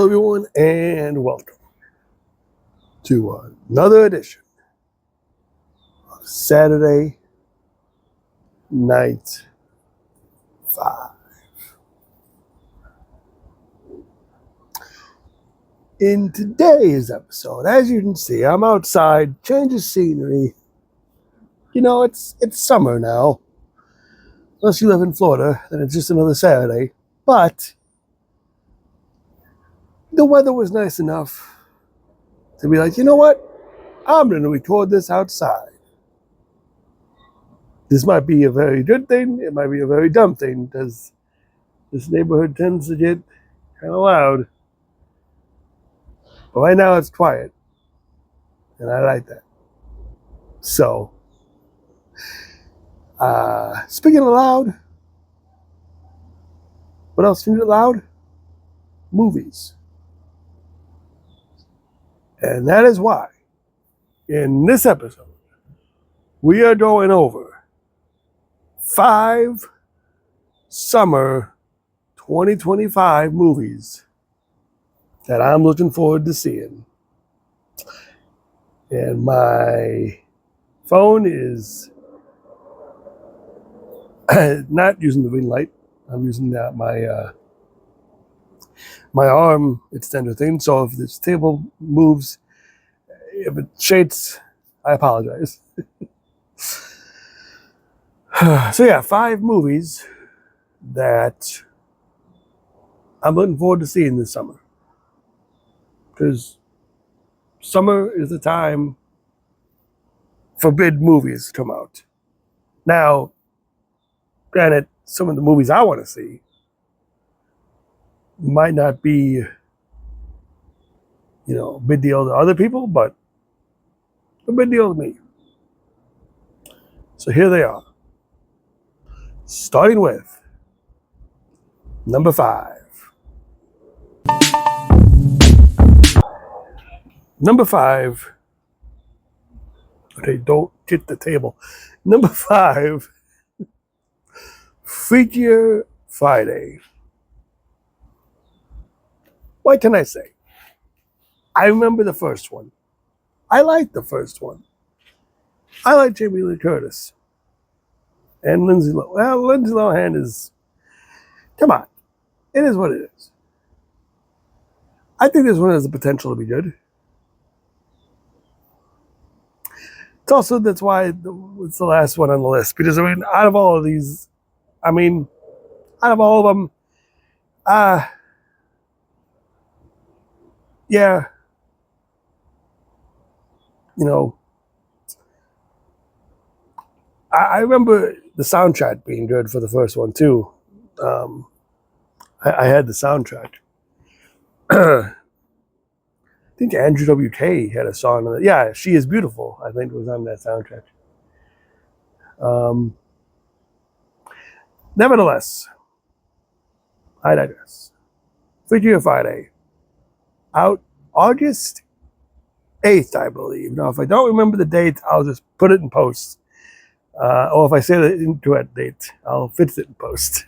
everyone, and welcome to another edition of Saturday Night 5. In today's episode, as you can see, I'm outside, change of scenery. You know, it's summer now. Unless you live in Florida, then it's just another Saturday. But the weather was nice enough to be like, you know what? I'm going to record this outside. This might be a very good thing. It might be a very dumb thing because this neighborhood tends to get kind of loud. But right now it's quiet. And I like that. So, speaking of loud, what else can get loud? Movies. And that is why, in this episode, we are going over 5 summer 2025 movies that I'm looking forward to seeing. And my phone is not using the ring light. I'm using my arm extender thing. So if this table moves, if it shakes, I apologize. So yeah, 5 movies that I'm looking forward to seeing this summer. Because summer is the time for big movies to come out. Now, granted, some of the movies I want to see might not be, a big deal to other people, but a big deal to me. So here they are. Starting with number 5. Number 5. Okay, don't hit the table. Number 5. Freakier Friday. What can I say? I remember the first one. I liked the first one. I like Jamie Lee Curtis. And Lindsay Lohan. Well, Lindsay Lohan is... Come on. It is what it is. I think this one has the potential to be good. It's also, that's why it's the last one on the list. Because, out of all of these... out of all of them... yeah. I remember the soundtrack being good for the first one, too. I had the soundtrack. I think Andrew WK had a song on it. Yeah, She Is Beautiful, I think, was on that soundtrack. Nevertheless, I digress. Freakier Friday. Out August 8th, I believe. Now, if I don't remember the date, I'll just put it in post. Or if I say the incorrect date, I'll fix it in post.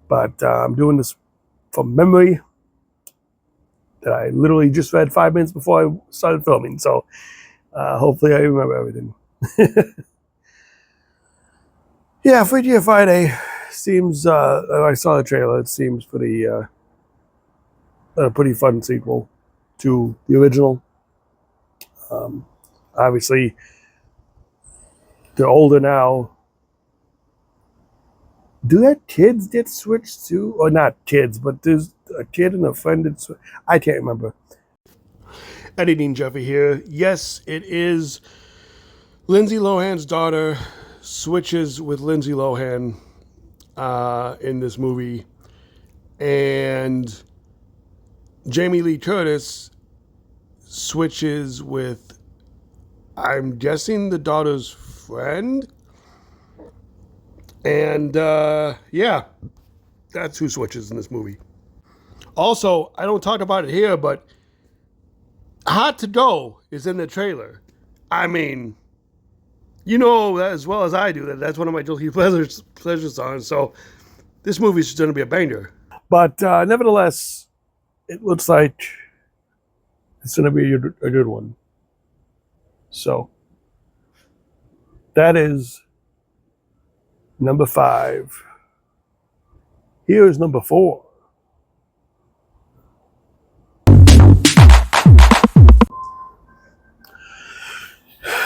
But I'm doing this from memory that I literally just read 5 minutes before I started filming. So hopefully I remember everything. Yeah, Freakier Friday seems, I saw the trailer, it seems pretty, a pretty fun sequel to the original. Obviously, they're older now. Do their kids get switched too? Or not kids, but there's a kid and a friend that's... I can't remember. Editing Jeffy here. Yes, it is Lindsay Lohan's daughter switches with Lindsay Lohan in this movie. And Jamie Lee Curtis switches with, I'm guessing, the daughter's friend. And yeah, that's who switches in this movie. Also, I don't talk about it here, but Hot to Go is in the trailer. You know as well as I do that that's one of my guilty pleasure songs. So this movie is going to be a banger. But nevertheless, it looks like it's going to be a good one. So that is number 5. Here is number 4.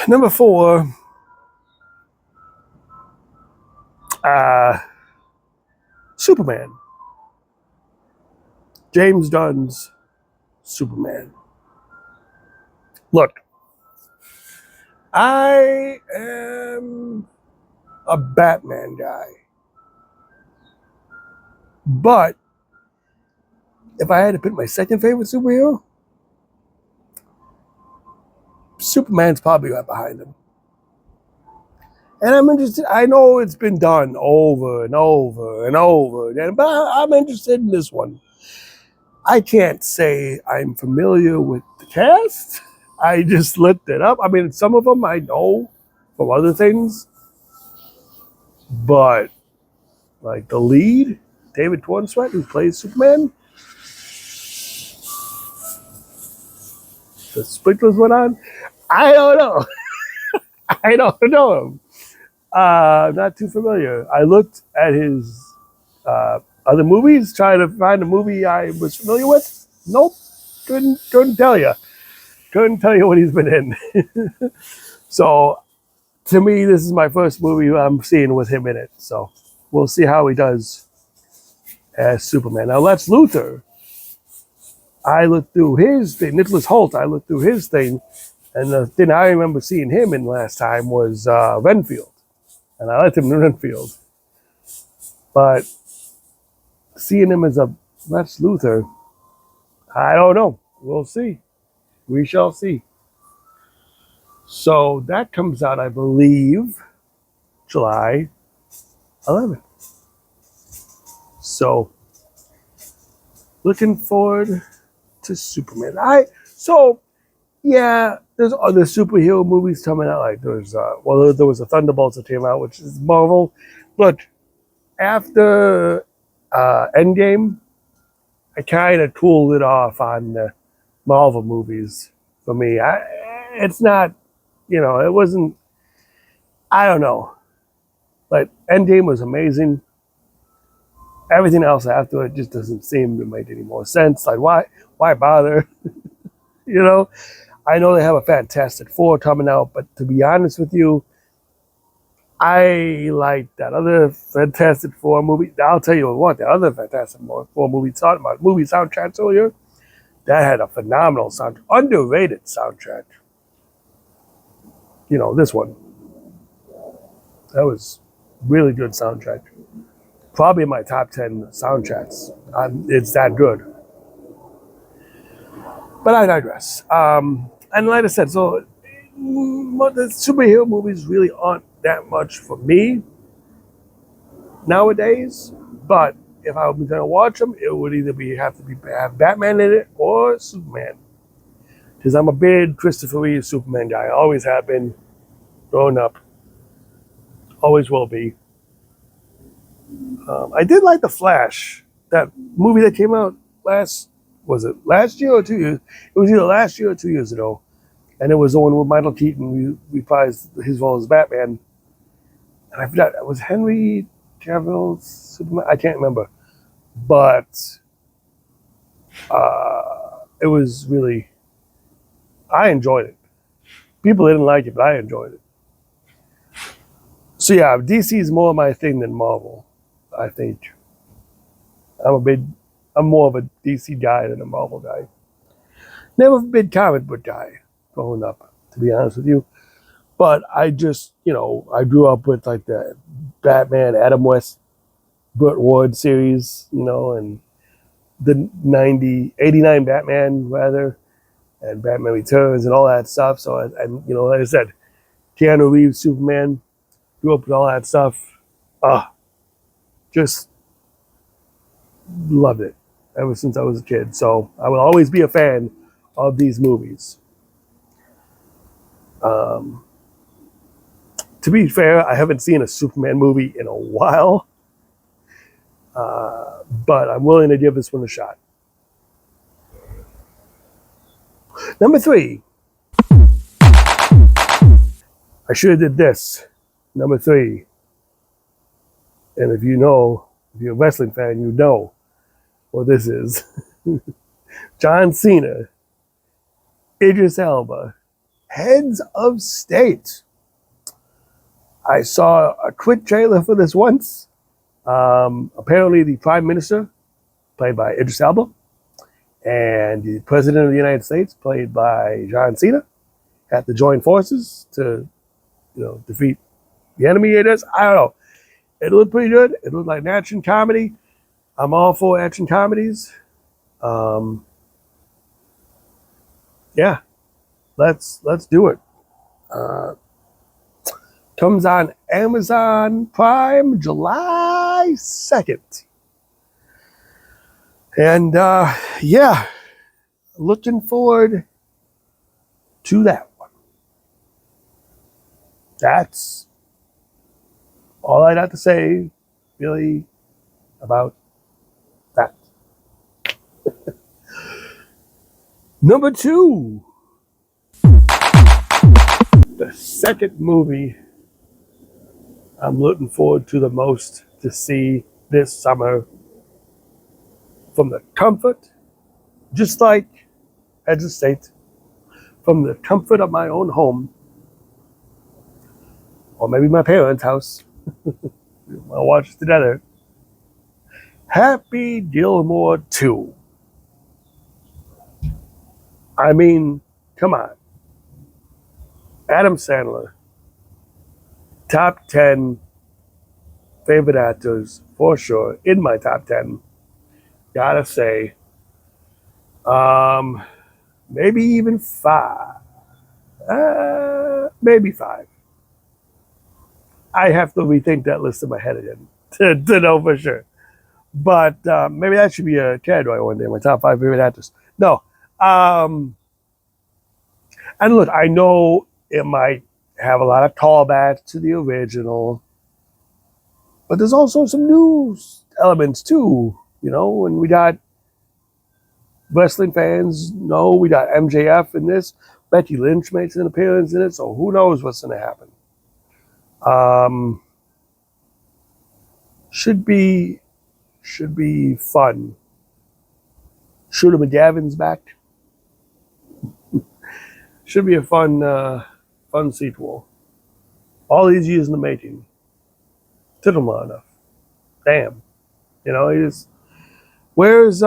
Number 4, uh, Superman. James Gunn's Superman. Look, I am a Batman guy. But if I had to pick my second favorite superhero, Superman's probably right behind him. And I'm interested. I know it's been done over and over and over again, but I'm interested in this one. I can't say I'm familiar with the cast. I just looked it up. I mean, some of them I know from other things, but like the lead, David Cornsweet, who plays Superman, the sprinklers went on. I don't know. I don't know him. Not too familiar. I looked at his other movies, trying to find a movie I was familiar with. Nope, couldn't tell you. Couldn't tell you what he's been in. So, to me, this is my first movie I'm seeing with him in it. So, we'll see how he does as Superman. Now, Lex Luthor, I looked through his thing. Nicholas Hoult, I looked through his thing. And the thing I remember seeing him in last time was Renfield. And I liked him in Renfield. But seeing him as a Lex Luthor, I don't know. We'll see. We shall see. So that comes out, I believe, July 11th. So looking forward to Superman. There's other superhero movies coming out. Like there was a Thunderbolts that came out, which is Marvel. But after Endgame, I kind of cooled it off on the Marvel movies for me. It's not, it wasn't, I don't know. But Endgame was amazing. Everything else after it just doesn't seem to make any more sense. Like, why bother? I know they have a Fantastic Four coming out, but to be honest with you, I like that other Fantastic Four movie. I'll tell you what, the other Fantastic Four movie, talking about movie soundtracks earlier, that had a phenomenal underrated soundtrack. This one. That was really good soundtrack. Probably in my top 10 soundtracks. It's that good. But I digress. And like I said, so the superhero movies really aren't that much for me nowadays. But if I was going to watch them, it would either have Batman in it or Superman. Because I'm a big Christopher Reeve Superman guy. I always have been growing up. Always will be. I did like The Flash. That movie that came out last year or 2 years? It was either last year or 2 years ago. And it was the one with Michael Keaton reprised his role as Batman. And I forgot, it was Henry Cavill's Superman? I can't remember. But it was really, I enjoyed it. People didn't like it, but I enjoyed it. So yeah, DC is more my thing than Marvel, I think. I'm more of a DC guy than a Marvel guy. Never a big comic book guy growing up, to be honest with you. But I just, I grew up with like the Batman, Adam West, Burt Ward series, and the 89 Batman, rather, and Batman Returns and all that stuff. So, like I said, Keanu Reeves, Superman, grew up with all that stuff. Just loved it ever since I was a kid. So I will always be a fan of these movies. To be fair, I haven't seen a Superman movie in a while, but I'm willing to give this one a shot. Number 3, I should have did this. Number 3, and if you're a wrestling fan, you know what this is. John Cena, Idris Elba, heads of state. I saw a quick trailer for this once. Apparently, the Prime Minister, played by Idris Elba, and the President of the United States, played by John Cena, have to join forces to, defeat the enemy. It is. I don't know. It looked pretty good. It looked like an action comedy. I'm all for action comedies. Yeah, let's do it. Comes on Amazon Prime July 2nd. And yeah, looking forward to that one. That's all I'd have to say, really, about that. Number 2, the second movie I'm looking forward to the most to see this summer, from the comfort, just like Heads of State, from the comfort of my own home, or maybe my parents' house. I'll watch it together. Happy Gilmore 2. I mean, come on. Adam Sandler, top 10 favorite actors for sure, in my top 10. Gotta say, maybe even 5. Maybe 5. I have to rethink that list in my head again to know for sure. But maybe that should be a category one day, my top 5 favorite actors. No. And look, I know it might have a lot of callbacks to the original, but there's also some new elements too. When we got wrestling fans know we got MJF in this. Becky Lynch makes an appearance in it, so who knows what's going to happen. Should be fun. Shooter McGavin's back. Should be a fun sequel. All these years in the making. Took them long enough. Damn. Where's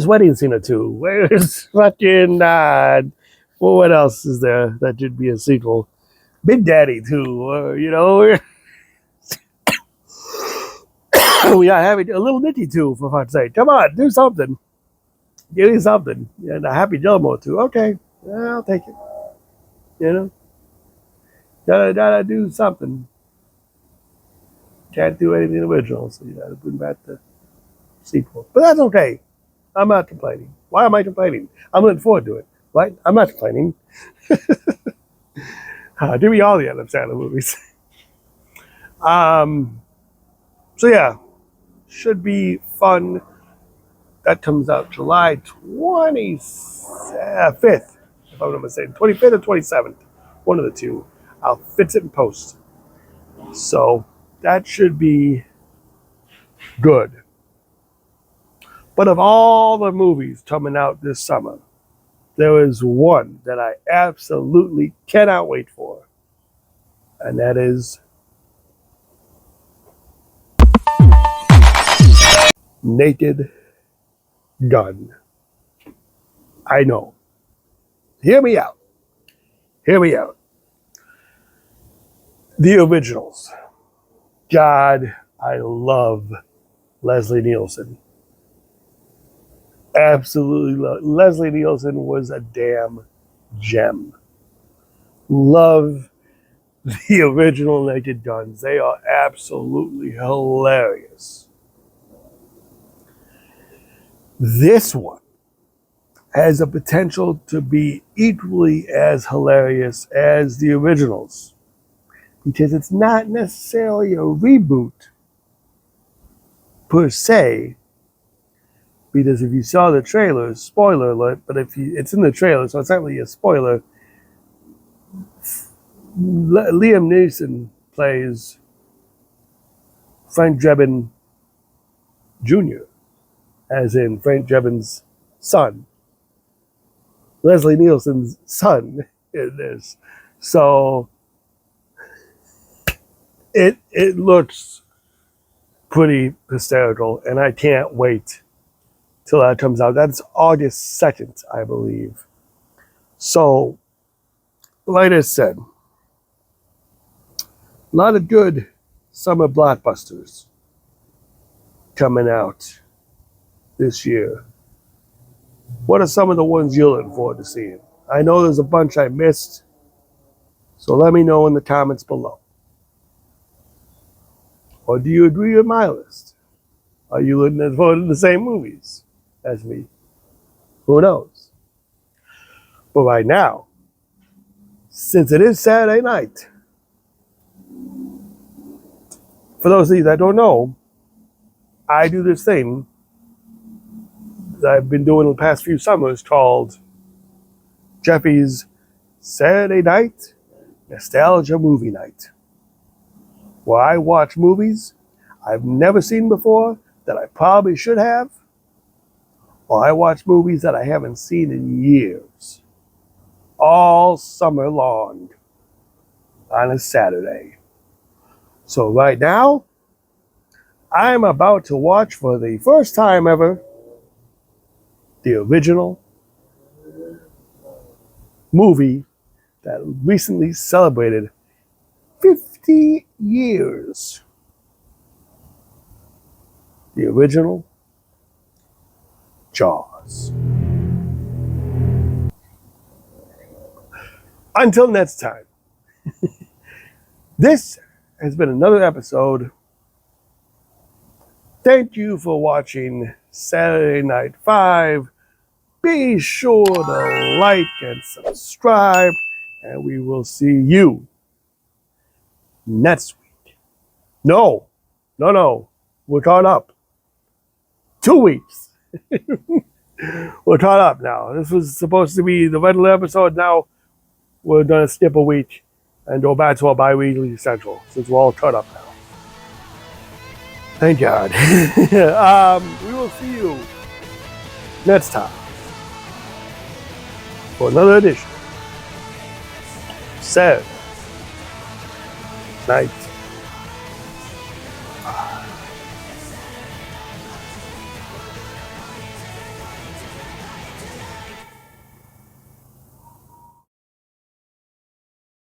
Wedding Singer 2? Where's fucking what else is there that should be a sequel? Big Daddy 2, we are having a Little Nicky 2, for fuck's sake. Come on, do something. Give me something. And a Happy Gilmore 2. Okay, I'll take it. Gotta do something. Can't do anything original, so you gotta bring back the sequel. But that's okay. I'm not complaining. Why am I complaining? I'm looking forward to it. Right? I'm not complaining. Give me all the Adam Sandler movies. So yeah, should be fun. That comes out July 25th, if I'm not mistaken. 25th or 27th. One of the two. I'll fix it in post. So that should be good. But of all the movies coming out this summer, there is one that I absolutely cannot wait for. And that is Naked Gun. I know. Hear me out. The originals. God, I love Leslie Nielsen. Absolutely love. Leslie Nielsen was a damn gem. Love the original Naked Guns. They are absolutely hilarious. This one has a potential to be equally as hilarious as the originals, because it's not necessarily a reboot per se. Because if you saw the trailer, spoiler alert, but it's in the trailer, so it's not really a spoiler. Liam Neeson plays Frank Drebin Jr., as in Frank Drebin's son, Leslie Nielsen's son in this. So it looks pretty hysterical, and I can't wait till that comes out. That's August 2nd, I believe. So, like I said, a lot of good summer blockbusters coming out this year. What are some of the ones you're looking forward to seeing? I know there's a bunch I missed, so let me know in the comments below. Or do you agree with my list? Are you looking forward to the same movies as me? Who knows? But right now, since it is Saturday night, for those of you that don't know, I do this thing that I've been doing the past few summers called Jeffy's Saturday Night Nostalgia Movie Night, where I watch movies I've never seen before that I probably should have, or I watch movies that I haven't seen in years, all summer long on a Saturday. So right now, I'm about to watch for the first time ever the original movie that recently celebrated 50 years. The original Jaws. Until next time, this has been another episode. Thank you for watching Saturday Night 5. Be sure to like and subscribe, and we will see you next week. No, we're caught up. 2 weeks. We're caught up now. This was supposed to be the regular episode. Now we're going to skip a week and go back to our bi-weekly schedule since we're all caught up now. Thank God. We will see you next time for another edition. Saturday Night